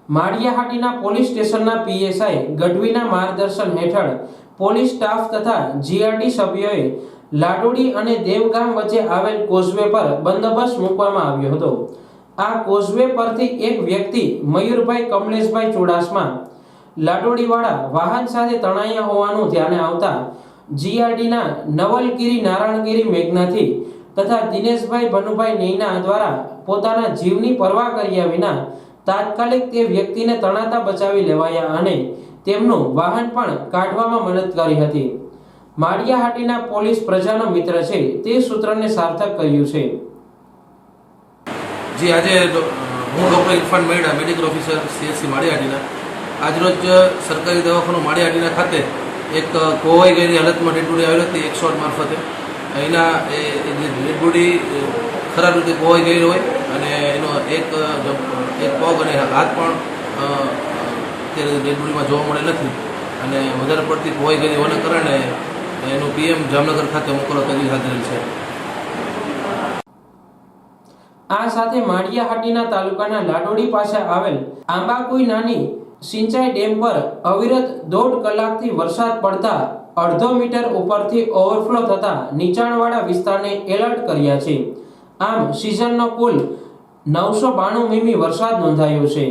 Maliya Hatina police સ્ટેશનના PSI ગઢવીના માર્ગદર્શન હેઠળ પોલીસ સ્ટાફ તથા જીઆરડી સભ્યોએ લાડોડી અને દેવગામ વચ્ચે આવેલ કોઝવે પર બંદોબસ્ત મૂકવામાં આવ્યો હતો। આ કોઝવે પરથી એક વ્યક્તિ મયુરભાઈ કમલેશભાઈ ચુડાસમા લાડોડીવાળા વાહન સાથે તણાયા હોવાનું ધ્યાને આવતા જીઆરડીના નવલગીરી નારાયણગીરી મેઘનાથી તથા દિનેશભાઈ ભનુભાઈ નૈના દ્વારા પોતાના જીવની પરવા કર્યા વિના તાત્કાલિક તે વ્યક્તિને તણાતા બચાવી લેવાયા અને તેમનું વાહન પણ કાઢવામાં મદદ કરી હતી। માળિયાહાટીના પોલીસ પ્રજાનો મિત્ર છે તે સૂત્રને સાર્થક કર્યું છે। જી આજે હું doctor Irfan મૈડા medical officer CSC Maliya Hatina આજરોજ સરકારી દવાખાનું માળિયાહાટીના ખાતે એક કોવાઈ ગયેલી હાલતમાં ડેડ બોડી આવેલી હતી 108 મારફતે એના ડેડ બોડી ખરાબ રીતે કોવાઈ ગયેલી હોય અને એનો એક પગ અને હાથ પણ અત્યારે ડેડ બોડીમાં જોવા મળે નથી અને વધારે પડતી કોવાઈ ગયેલી હોવાના કારણે એનું પીએમ જામનગર ખાતે મોકલવા તજવીજ હાથ ધરેલ છે। આ સાથે માળિયાહાટીના તાલુકાના લાડોડી પાસે આવેલ આંબાકુઈ નાની સિંચાઈ ડેમ પર અવિરત 1.5 કલાકથી વરસાદ પડતા 1/2 મીટર ઉપરથી ઓવરફ્લો થતા નીચાણવાળા વિસ્તારને એલર્ટ કર્યા છે। આમ સિઝનનો કુલ 992 મીમી વરસાદ નોંધાયો છે।